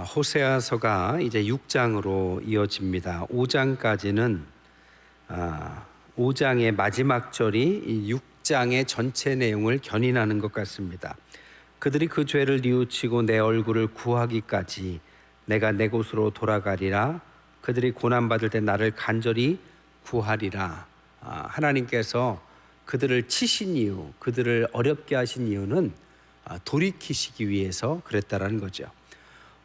호세아서가 이제 6장으로 이어집니다. 5장까지는 5장의 마지막 절이 이 6장의 전체 내용을 견인하는 것 같습니다. 그들이 그 죄를 뉘우치고 내 얼굴을 구하기까지 내가 내 곳으로 돌아가리라. 그들이 고난받을 때 나를 간절히 구하리라. 하나님께서 그들을 치신 이유, 그들을 어렵게 하신 이유는 돌이키시기 위해서 그랬다라는 거죠.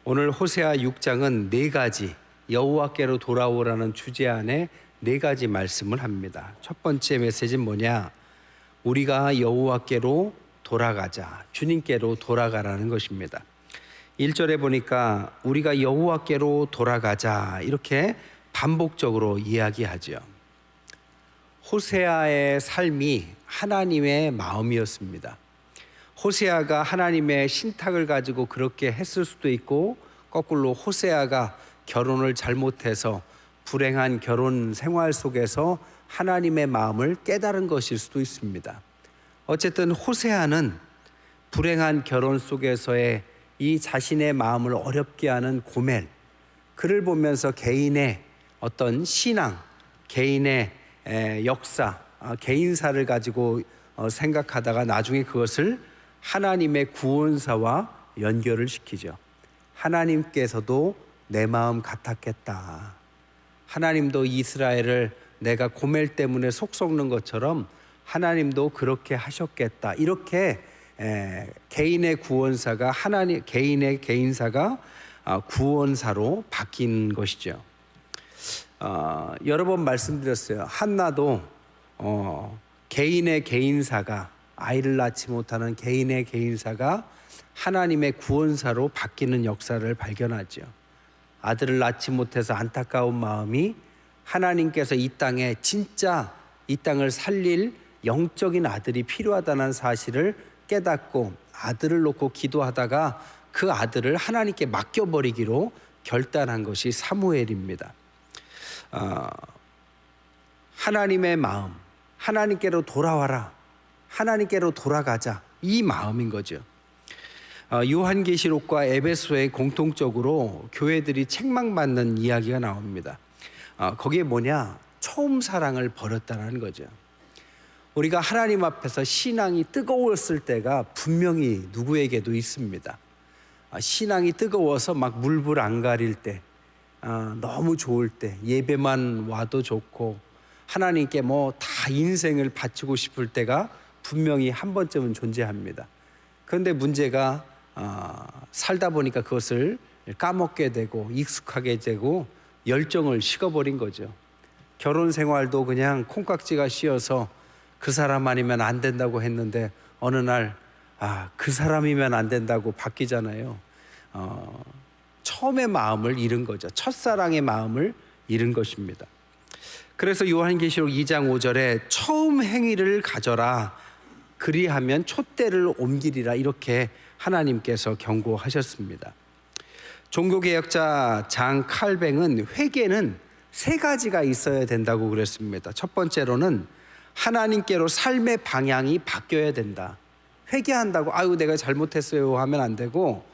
오늘 호세아 6장은 네 가지 여호와께로 돌아오라는 주제 안에 네 가지 말씀을 합니다. 첫 번째 메시지는 뭐냐? 우리가 여호와께로 돌아가자, 주님께로 돌아가라는 것입니다. 1절에 보니까 우리가 여호와께로 돌아가자 이렇게 반복적으로 이야기하죠. 호세아의 삶이 하나님의 마음이었습니다. 호세아가 하나님의 신탁을 가지고 그렇게 했을 수도 있고, 거꾸로 호세아가 결혼을 잘못해서 불행한 결혼 생활 속에서 하나님의 마음을 깨달은 것일 수도 있습니다. 어쨌든 호세아는 불행한 결혼 속에서의 이 자신의 마음을 어렵게 하는 고멜, 그를 보면서 개인의 어떤 신앙, 개인의 역사, 개인사를 가지고 생각하다가 나중에 그것을 하나님의 구원사와 연결을 시키죠. 하나님께서도 내 마음 같았겠다. 하나님도 이스라엘을 내가 고멜 때문에 속 썩는 것처럼 하나님도 그렇게 하셨겠다. 이렇게 개인의 구원사가 개인의 개인사가 구원사로 바뀐 것이죠. 여러 번 말씀드렸어요. 한나도 개인의 개인사가, 아이를 낳지 못하는 개인의 개인사가 하나님의 구원사로 바뀌는 역사를 발견하죠. 아들을 낳지 못해서 안타까운 마음이 하나님께서 이 땅에 진짜 이 땅을 살릴 영적인 아들이 필요하다는 사실을 깨닫고 아들을 놓고 기도하다가 그 아들을 하나님께 맡겨버리기로 결단한 것이 사무엘입니다. 하나님의 마음, 하나님께로 돌아와라, 하나님께로 돌아가자, 이 마음인 거죠. 요한계시록과 에베소에 공통적으로 교회들이 책망받는 이야기가 나옵니다. 거기에 뭐냐? 처음 사랑을 버렸다는 거죠. 우리가 하나님 앞에서 신앙이 뜨거웠을 때가 분명히 누구에게도 있습니다. 신앙이 뜨거워서 막 물불 안 가릴 때, 너무 좋을 때, 예배만 와도 좋고 하나님께 뭐 다 인생을 바치고 싶을 때가 분명히 한 번쯤은 존재합니다. 그런데 문제가 살다 보니까 그것을 까먹게 되고 익숙하게 되고 열정을 식어버린 거죠. 결혼 생활도 그냥 콩깍지가 씌어서 그 사람 아니면 안 된다고 했는데 어느 날 그 사람이면 안 된다고 바뀌잖아요. 처음의 마음을 잃은 거죠. 첫사랑의 마음을 잃은 것입니다. 그래서 요한계시록 2장 5절에 처음 행위를 가져라, 그리하면 촛대를 옮기리라, 이렇게 하나님께서 경고하셨습니다. 종교개혁자 장 칼뱅은 회개는 세 가지가 있어야 된다고 그랬습니다. 첫 번째로는 하나님께로 삶의 방향이 바뀌어야 된다. 회개한다고 아유 내가 잘못했어요 하면 안 되고,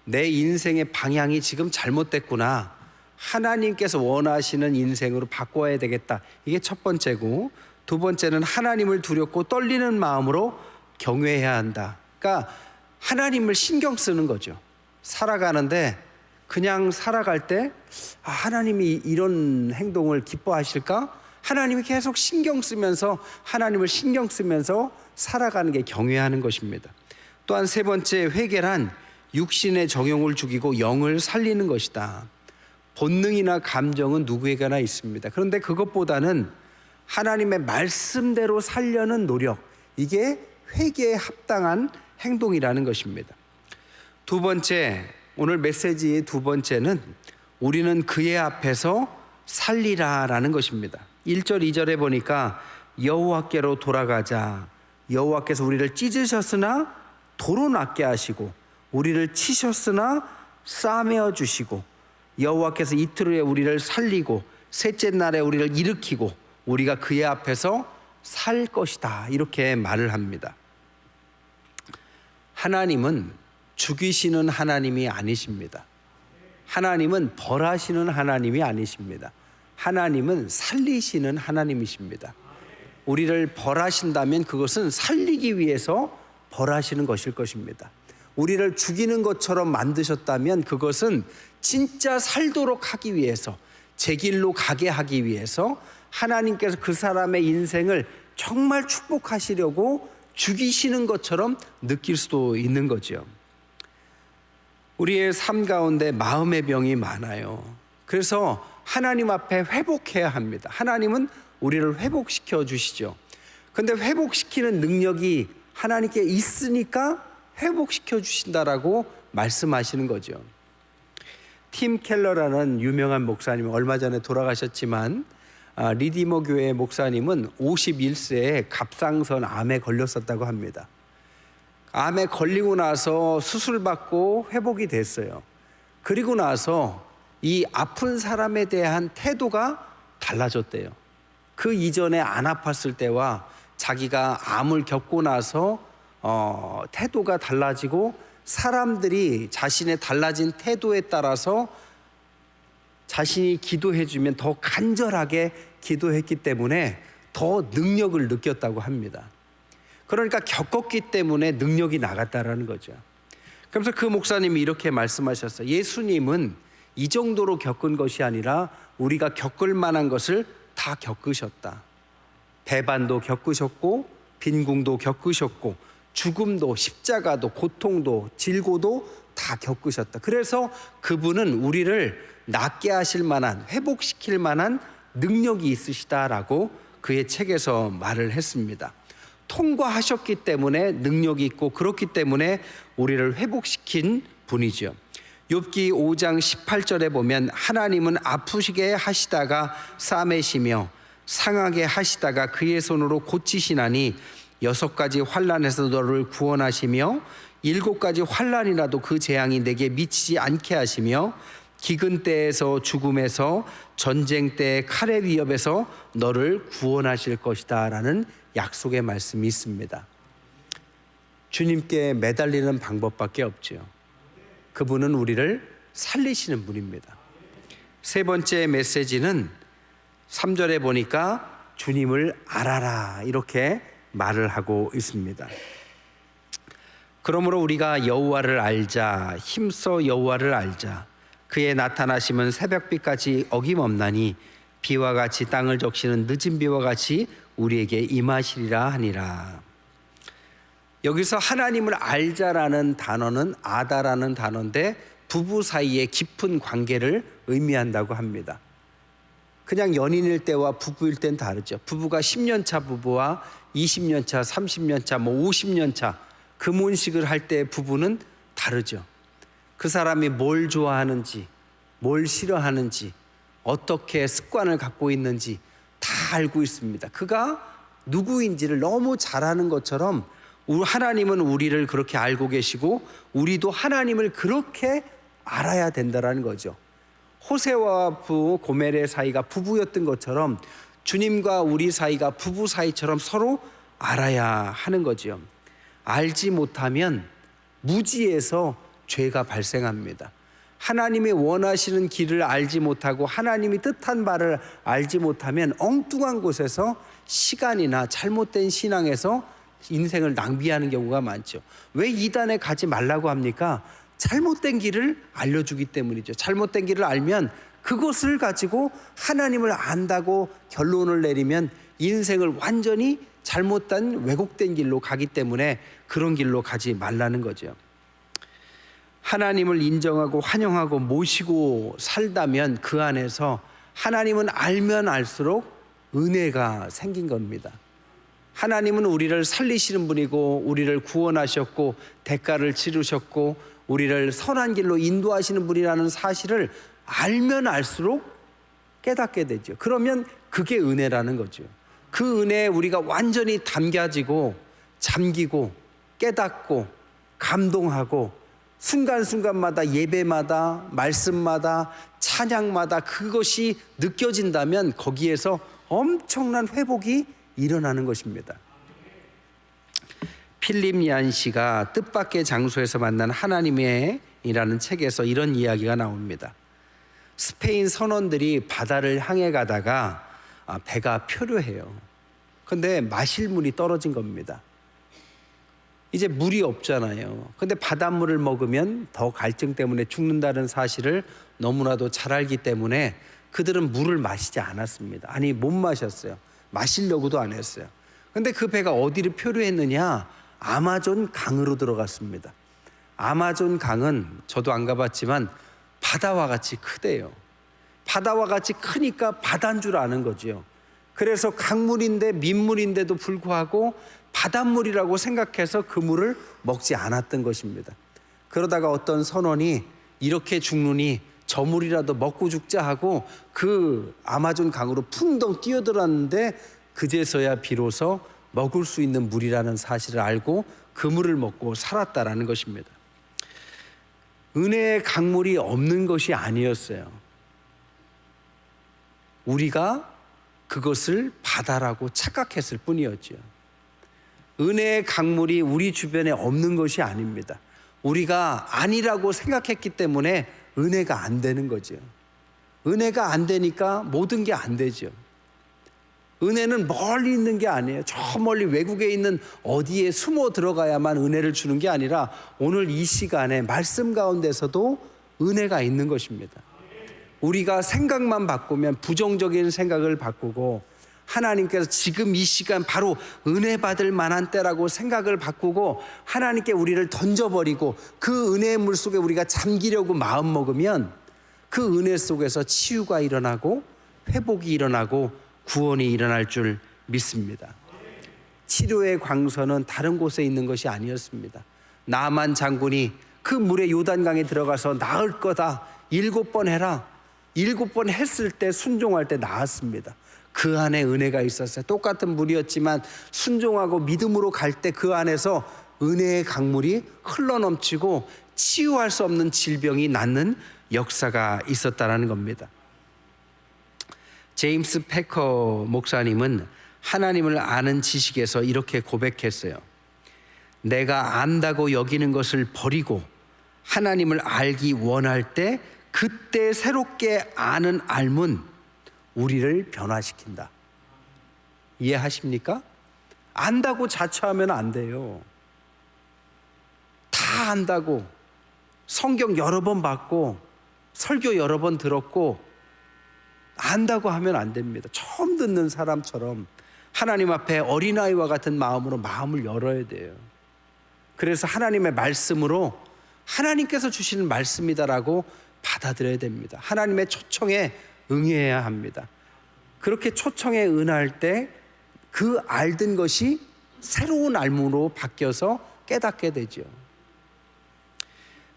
내 인생의 방향이 지금 잘못됐구나, 하나님께서 원하시는 인생으로 바꿔야 되겠다, 이게 첫 번째고, 두 번째는 하나님을 두렵고 떨리는 마음으로 경외해야 한다. 그러니까 하나님을 신경 쓰는 거죠. 살아가는데 그냥 살아갈 때 하나님이 이런 행동을 기뻐하실까? 하나님이 계속 신경 쓰면서, 하나님을 신경 쓰면서 살아가는 게 경외하는 것입니다. 또한 세 번째, 회개란 육신의 정욕을 죽이고 영을 살리는 것이다. 본능이나 감정은 누구에게나 있습니다. 그런데 그것보다는 하나님의 말씀대로 살려는 노력, 이게 회개에 합당한 행동이라는 것입니다. 두 번째, 오늘 메시지의 두 번째는 우리는 그의 앞에서 살리라라는 것입니다. 1절 2절에 보니까 여호와께로 돌아가자, 여호와께서 우리를 찢으셨으나 도로 낫게 하시고 우리를 치셨으나 싸매어 주시고 여호와께서 이틀 후에 우리를 살리고 셋째 날에 우리를 일으키고 우리가 그의 앞에서 살 것이다, 이렇게 말을 합니다. 하나님은 죽이시는 하나님이 아니십니다. 하나님은 벌하시는 하나님이 아니십니다. 하나님은 살리시는 하나님이십니다. 우리를 벌하신다면 그것은 살리기 위해서 벌하시는 것일 것입니다. 우리를 죽이는 것처럼 만드셨다면 그것은 진짜 살도록 하기 위해서, 제 길로 가게 하기 위해서 하나님께서 그 사람의 인생을 정말 축복하시려고 죽이시는 것처럼 느낄 수도 있는 거죠. 우리의 삶 가운데 마음의 병이 많아요. 그래서 하나님 앞에 회복해야 합니다. 하나님은 우리를 회복시켜 주시죠. 근데 회복시키는 능력이 하나님께 있으니까 회복시켜 주신다라고 말씀하시는 거죠. 팀 켈러라는 유명한 목사님, 얼마 전에 돌아가셨지만 리디머 교회 목사님은 51세에 갑상선 암에 걸렸었다고 합니다. 암에 걸리고 나서 수술받고 회복이 됐어요. 그리고 나서 이 아픈 사람에 대한 태도가 달라졌대요. 그 이전에 안 아팠을 때와 자기가 암을 겪고 나서 태도가 달라지고, 사람들이 자신의 달라진 태도에 따라서 자신이 기도해주면 더 간절하게 기도했기 때문에 더 능력을 느꼈다고 합니다. 그러니까 겪었기 때문에 능력이 나갔다라는 거죠. 그래서 그 목사님이 이렇게 말씀하셨어요. 예수님은 이 정도로 겪은 것이 아니라 우리가 겪을 만한 것을 다 겪으셨다. 배반도 겪으셨고, 빈궁도 겪으셨고, 죽음도, 십자가도, 고통도, 질고도 다 겪으셨다. 그래서 그분은 우리를 낫게 하실 만한, 회복시킬 만한 능력이 있으시다라고 그의 책에서 말을 했습니다. 통과하셨기 때문에 능력이 있고, 그렇기 때문에 우리를 회복시킨 분이죠. 욥기 5장 18절에 보면 하나님은 아프시게 하시다가 싸매시며 상하게 하시다가 그의 손으로 고치시나니 6가지 환난에서 너를 구원하시며 7가지 환난이라도 그 재앙이 내게 미치지 않게 하시며 기근 때에서 죽음에서 전쟁 때 칼의 위협에서 너를 구원하실 것이다 라는 약속의 말씀이 있습니다. 주님께 매달리는 방법밖에 없죠. 그분은 우리를 살리시는 분입니다. 세 번째 메시지는 3절에 보니까 주님을 알아라 이렇게 말을 하고 있습니다. 그러므로 우리가 여호와를 알자, 힘써 여호와를 알자. 그의 나타나심은 새벽비까지 어김없나니 비와 같이 땅을 적시는 늦은 비와 같이 우리에게 임하시리라 하니라. 여기서 하나님을 알자라는 단어는 아다라는 단어인데 부부 사이의 깊은 관계를 의미한다고 합니다. 그냥 연인일 때와 부부일 땐 다르죠. 부부가 10년 차 부부와 20년 차, 30년 차, 50년 차 금혼식을 할 때 부부는 다르죠. 그 사람이 뭘 좋아하는지, 뭘 싫어하는지, 어떻게 습관을 갖고 있는지 다 알고 있습니다. 그가 누구인지를 너무 잘 아는 것처럼 하나님은 우리를 그렇게 알고 계시고 우리도 하나님을 그렇게 알아야 된다는 거죠. 호세와 고멜의 사이가 부부였던 것처럼 주님과 우리 사이가 부부 사이처럼 서로 알아야 하는 거죠. 알지 못하면 무지에서 죄가 발생합니다. 하나님이 원하시는 길을 알지 못하고 하나님이 뜻한 바를 알지 못하면 엉뚱한 곳에서 시간이나 잘못된 신앙에서 인생을 낭비하는 경우가 많죠. 왜 이단에 가지 말라고 합니까? 잘못된 길을 알려주기 때문이죠. 잘못된 길을 알면 그것을 가지고 하나님을 안다고 결론을 내리면 인생을 완전히 잘못된 왜곡된 길로 가기 때문에 그런 길로 가지 말라는 거죠. 하나님을 인정하고 환영하고 모시고 살다면 그 안에서 하나님은 알면 알수록 은혜가 생긴 겁니다. 하나님은 우리를 살리시는 분이고 우리를 구원하셨고 대가를 치르셨고 우리를 선한 길로 인도하시는 분이라는 사실을 알면 알수록 깨닫게 되죠. 그러면 그게 은혜라는 거죠. 그 은혜에 우리가 완전히 담겨지고 잠기고 깨닫고 감동하고 순간순간마다 예배마다 말씀마다 찬양마다 그것이 느껴진다면 거기에서 엄청난 회복이 일어나는 것입니다. 필립 얀시가 뜻밖의 장소에서 만난 하나님의 스페인이라는 책에서 이런 이야기가 나옵니다. 스페인 선원들이 바다를 향해 가다가 배가 표류해요. 근데 마실 물이 떨어진 겁니다. 이제 물이 없잖아요. 근데 바닷물을 먹으면 더 갈증 때문에 죽는다는 사실을 너무나도 잘 알기 때문에 그들은 물을 마시지 않았습니다. 아니, 못 마셨어요. 마시려고도 안 했어요. 근데 그 배가 어디를 표류했느냐? 아마존 강으로 들어갔습니다. 아마존 강은 저도 안 가봤지만 바다와 같이 크대요. 바다와 같이 크니까 바다인 줄 아는 거죠. 그래서 강물인데 민물인데도 불구하고 바닷물이라고 생각해서 그 물을 먹지 않았던 것입니다. 그러다가 어떤 선원이 이렇게 죽느니 저 물이라도 먹고 죽자 하고 그 아마존 강으로 풍덩 뛰어들었는데 그제서야 비로소 먹을 수 있는 물이라는 사실을 알고 그 물을 먹고 살았다라는 것입니다. 은혜의 강물이 없는 것이 아니었어요. 우리가 그것을 바다라고 착각했을 뿐이었죠. 은혜의 강물이 우리 주변에 없는 것이 아닙니다. 우리가 아니라고 생각했기 때문에 은혜가 안 되는 거죠. 은혜가 안 되니까 모든 게 안 되죠. 은혜는 멀리 있는 게 아니에요. 저 멀리 외국에 있는 어디에 숨어 들어가야만 은혜를 주는 게 아니라 오늘 이 시간에 말씀 가운데서도 은혜가 있는 것입니다. 우리가 생각만 바꾸면, 부정적인 생각을 바꾸고 하나님께서 지금 이 시간 바로 은혜 받을 만한 때라고 생각을 바꾸고 하나님께 우리를 던져버리고 그 은혜의 물 속에 우리가 잠기려고 마음 먹으면 그 은혜 속에서 치유가 일어나고 회복이 일어나고 구원이 일어날 줄 믿습니다. 치료의 광선은 다른 곳에 있는 것이 아니었습니다. 나만 장군이 그 물에 요단강에 들어가서 나을 거다 7번 해라. 7번 했을 때 순종할 때 나았습니다. 그 안에 은혜가 있었어요. 똑같은 물이었지만 순종하고 믿음으로 갈 때 그 안에서 은혜의 강물이 흘러넘치고 치유할 수 없는 질병이 낫는 역사가 있었다는 겁니다. 제임스 패커 목사님은 하나님을 아는 지식에서 이렇게 고백했어요. 내가 안다고 여기는 것을 버리고 하나님을 알기 원할 때 그때 새롭게 아는 알문 우리를 변화시킨다. 이해하십니까? 안다고 자처하면 안 돼요. 다 안다고 성경 여러 번 봤고 설교 여러 번 들었고 안다고 하면 안 됩니다. 처음 듣는 사람처럼 하나님 앞에 어린아이와 같은 마음으로 마음을 열어야 돼요. 그래서 하나님의 말씀으로 하나님께서 주시는 말씀이다라고 받아들여야 됩니다. 하나님의 초청에 응해야 합니다. 그렇게 초청에 응할 때 그 알던 것이 새로운 알므로 바뀌어서 깨닫게 되죠.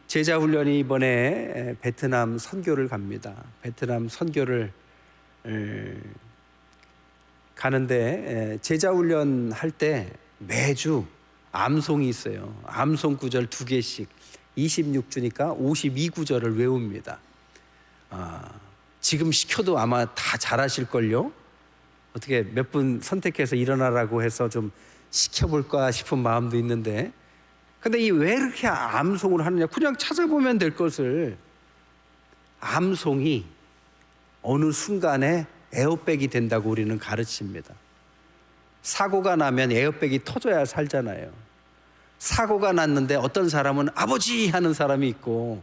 제자 훈련이 이번에 베트남 선교를 갑니다. 베트남 선교를 가는데 제자 훈련 할 때 매주 암송이 있어요. 암송 구절 2개씩 26주니까 52구절을 외웁니다. 지금 시켜도 아마 다 잘하실걸요? 어떻게 몇 분 선택해서 일어나라고 해서 좀 시켜볼까 싶은 마음도 있는데 근데 왜 이렇게 암송을 하느냐? 그냥 찾아보면 될 것을. 암송이 어느 순간에 에어백이 된다고 우리는 가르칩니다. 사고가 나면 에어백이 터져야 살잖아요. 사고가 났는데 어떤 사람은 아버지 하는 사람이 있고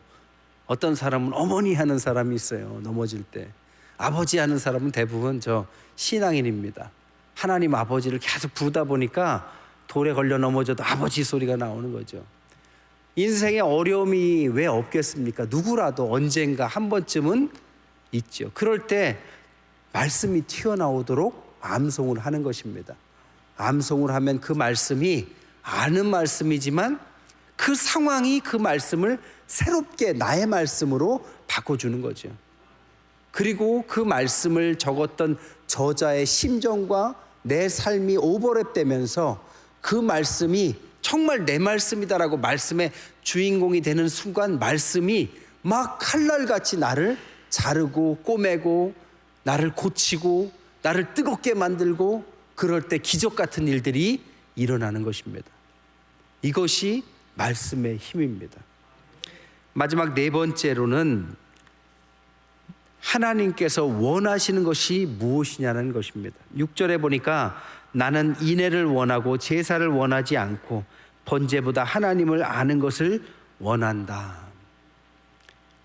어떤 사람은 어머니 하는 사람이 있어요. 넘어질 때 아버지 하는 사람은 대부분 저 신앙인입니다. 하나님 아버지를 계속 부르다 보니까 돌에 걸려 넘어져도 아버지 소리가 나오는 거죠. 인생에 어려움이 왜 없겠습니까? 누구라도 언젠가 한 번쯤은 있죠. 그럴 때 말씀이 튀어나오도록 암송을 하는 것입니다. 암송을 하면 그 말씀이 아는 말씀이지만 그 상황이 그 말씀을 새롭게 나의 말씀으로 바꿔주는 거죠. 그리고 그 말씀을 적었던 저자의 심정과 내 삶이 오버랩되면서 그 말씀이 정말 내 말씀이다라고 말씀의 주인공이 되는 순간 말씀이 막 칼날같이 나를 자르고 꼬매고 나를 고치고 나를 뜨겁게 만들고 그럴 때 기적 같은 일들이 일어나는 것입니다. 이것이 말씀의 힘입니다. 마지막 네 번째로는 하나님께서 원하시는 것이 무엇이냐는 것입니다. 6절에 보니까 나는 인애를 원하고 제사를 원하지 않고 번제보다 하나님을 아는 것을 원한다.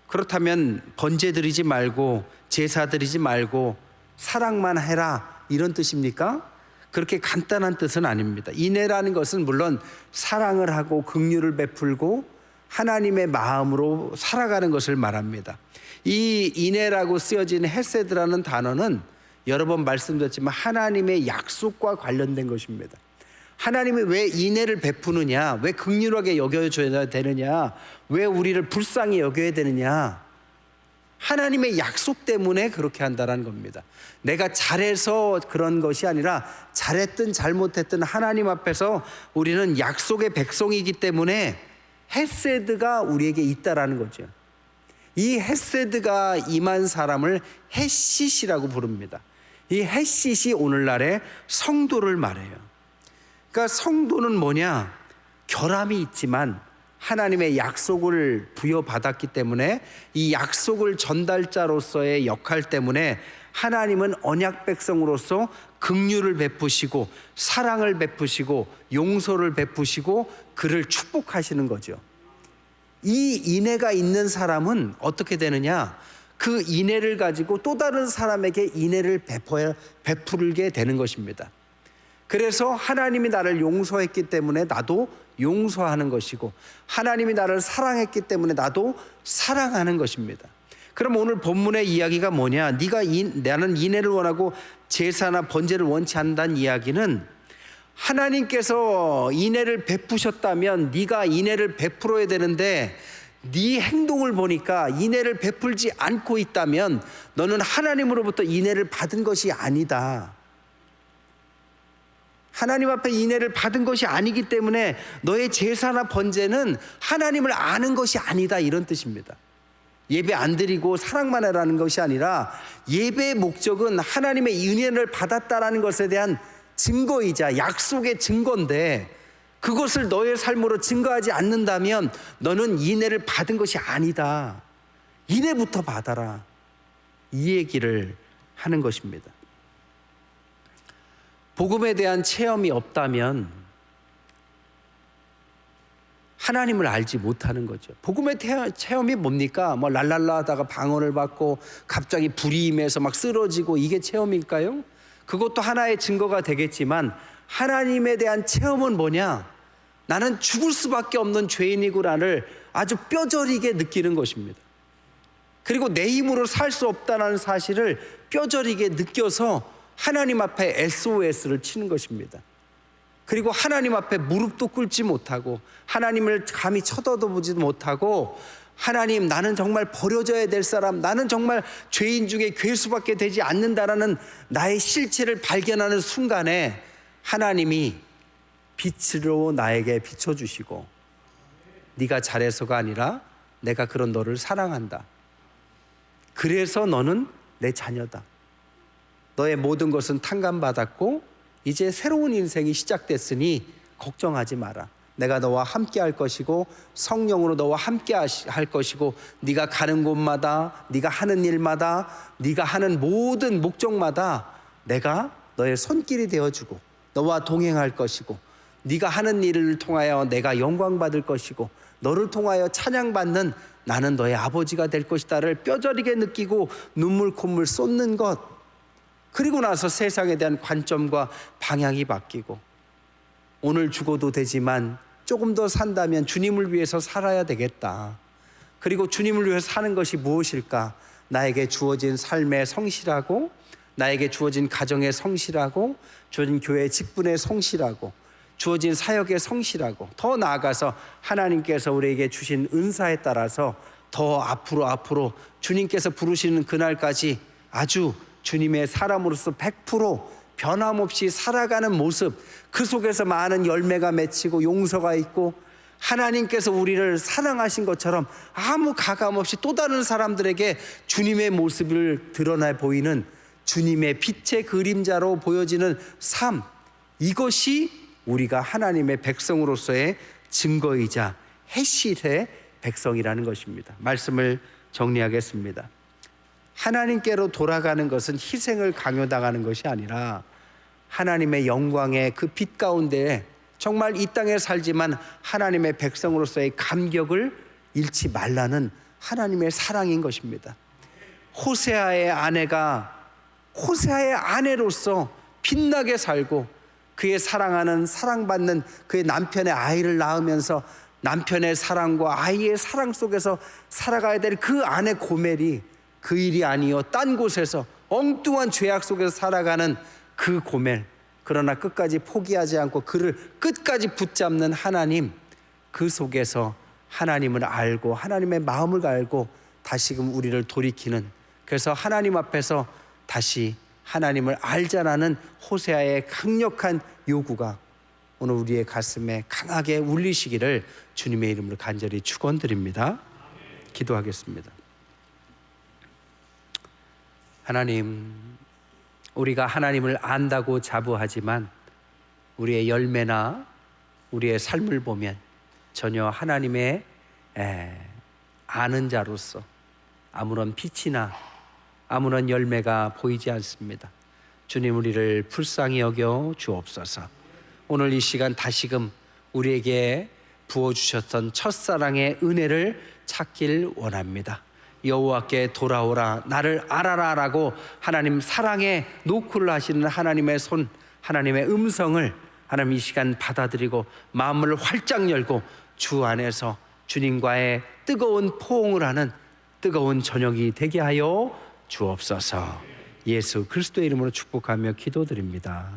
그렇다면 번제 드리지 말고 제사 드리지 말고 사랑만 해라 이런 뜻입니까? 그렇게 간단한 뜻은 아닙니다. 인애라는 것은 물론 사랑을 하고 긍휼을 베풀고 하나님의 마음으로 살아가는 것을 말합니다. 이 인애라고 쓰여진 헤세드라는 단어는 여러 번 말씀드렸지만 하나님의 약속과 관련된 것입니다. 하나님이 왜 인애를 베푸느냐, 왜 긍휼하게 여겨줘야 되느냐, 왜 우리를 불쌍히 여겨야 되느냐, 하나님의 약속 때문에 그렇게 한다는 겁니다. 내가 잘해서 그런 것이 아니라 잘했든 잘못했든 하나님 앞에서 우리는 약속의 백성이기 때문에 헤세드가 우리에게 있다라는 거죠. 이 헤세드가 임한 사람을 햇싯이라고 부릅니다. 이 햇싯이 오늘날의 성도를 말해요. 그러니까 성도는 뭐냐? 결함이 있지만 하나님의 약속을 부여받았기 때문에 이 약속을 전달자로서의 역할 때문에 하나님은 언약 백성으로서 긍휼을 베푸시고 사랑을 베푸시고 용서를 베푸시고 그를 축복하시는 거죠. 이 인애가 있는 사람은 어떻게 되느냐? 그 인애를 가지고 또 다른 사람에게 인애를 베풀게 되는 것입니다. 그래서 하나님이 나를 용서했기 때문에 나도 용서하는 것이고 하나님이 나를 사랑했기 때문에 나도 사랑하는 것입니다. 그럼 오늘 본문의 이야기가 뭐냐? 나는 인애를 원하고 제사나 번제를 원치 않는다는 이야기는 하나님께서 인애를 베푸셨다면 네가 인애를 베풀어야 되는데 네 행동을 보니까 인애를 베풀지 않고 있다면 너는 하나님으로부터 인애를 받은 것이 아니다. 하나님 앞에 인애를 받은 것이 아니기 때문에 너의 제사나 번제는 하나님을 아는 것이 아니다 이런 뜻입니다. 예배 안 드리고 사랑만 하라는 것이 아니라 예배의 목적은 하나님의 은혜를 받았다라는 것에 대한 증거이자 약속의 증거인데 그것을 너의 삶으로 증거하지 않는다면 너는 인애를 받은 것이 아니다. 인애부터 받아라. 이 얘기를 하는 것입니다. 복음에 대한 체험이 없다면 하나님을 알지 못하는 거죠. 복음의 체험이 뭡니까? 뭐 랄랄라 하다가 방언을 받고 갑자기 불이 임해서 막 쓰러지고 이게 체험일까요? 그것도 하나의 증거가 되겠지만 하나님에 대한 체험은 뭐냐? 나는 죽을 수밖에 없는 죄인이구나를 아주 뼈저리게 느끼는 것입니다. 그리고 내 힘으로 살 수 없다는 사실을 뼈저리게 느껴서 하나님 앞에 SOS를 치는 것입니다. 그리고 하나님 앞에 무릎도 꿇지 못하고 하나님을 감히 쳐다보지도 못하고 하나님 나는 정말 버려져야 될 사람, 나는 정말 죄인 중에 괴수밖에 되지 않는다라는 나의 실체를 발견하는 순간에 하나님이 빛으로 나에게 비춰주시고 네가 잘해서가 아니라 내가 그런 너를 사랑한다. 그래서 너는 내 자녀다. 너의 모든 것은 탕감받았고 이제 새로운 인생이 시작됐으니 걱정하지 마라. 내가 너와 함께 할 것이고 성령으로 너와 함께 할 것이고 네가 가는 곳마다 네가 하는 일마다 네가 하는 모든 목적마다 내가 너의 손길이 되어주고 너와 동행할 것이고 네가 하는 일을 통하여 내가 영광받을 것이고 너를 통하여 찬양받는 나는 너의 아버지가 될 것이다를 뼈저리게 느끼고 눈물 콧물 쏟는 것. 그리고 나서 세상에 대한 관점과 방향이 바뀌고 오늘 죽어도 되지만 조금 더 산다면 주님을 위해서 살아야 되겠다. 그리고 주님을 위해서 사는 것이 무엇일까? 나에게 주어진 삶의 성실하고 나에게 주어진 가정의 성실하고 주어진 교회 직분의 성실하고 주어진 사역의 성실하고 더 나아가서 하나님께서 우리에게 주신 은사에 따라서 더 앞으로 주님께서 부르시는 그날까지 아주 주님의 사람으로서 100% 변함없이 살아가는 모습, 그 속에서 많은 열매가 맺히고 용서가 있고 하나님께서 우리를 사랑하신 것처럼 아무 가감 없이 또 다른 사람들에게 주님의 모습을 드러나 보이는 주님의 빛의 그림자로 보여지는 삶, 이것이 우리가 하나님의 백성으로서의 증거이자 햇싯의 백성이라는 것입니다. 말씀을 정리하겠습니다. 하나님께로 돌아가는 것은 희생을 강요당하는 것이 아니라 하나님의 영광의 그 빛 가운데 정말 이 땅에 살지만 하나님의 백성으로서의 감격을 잃지 말라는 하나님의 사랑인 것입니다. 호세아의 아내가 호세아의 아내로서 빛나게 살고 그의 사랑하는 사랑받는 그의 남편의 아이를 낳으면서 남편의 사랑과 아이의 사랑 속에서 살아가야 될 그 아내 고멜이 그 일이 아니요 딴 곳에서 엉뚱한 죄악 속에서 살아가는 그 고멜, 그러나 끝까지 포기하지 않고 그를 끝까지 붙잡는 하나님, 그 속에서 하나님을 알고 하나님의 마음을 알고 다시금 우리를 돌이키는, 그래서 하나님 앞에서 다시 하나님을 알자라는 호세아의 강력한 요구가 오늘 우리의 가슴에 강하게 울리시기를 주님의 이름으로 간절히 축원드립니다. 기도하겠습니다. 하나님, 우리가 하나님을 안다고 자부하지만 우리의 열매나 우리의 삶을 보면 전혀 하나님의 아는 자로서 아무런 빛이나 아무런 열매가 보이지 않습니다. 주님, 우리를 불쌍히 여겨 주옵소서. 오늘 이 시간 다시금 우리에게 부어주셨던 첫사랑의 은혜를 찾길 원합니다. 여호와께 돌아오라, 나를 알아라 라고 하나님 사랑의 노크를 하시는 하나님의 손, 하나님의 음성을 하나님 이 시간 받아들이고 마음을 활짝 열고 주 안에서 주님과의 뜨거운 포옹을 하는 뜨거운 저녁이 되게 하여 주옵소서. 예수 그리스도의 이름으로 축복하며 기도드립니다.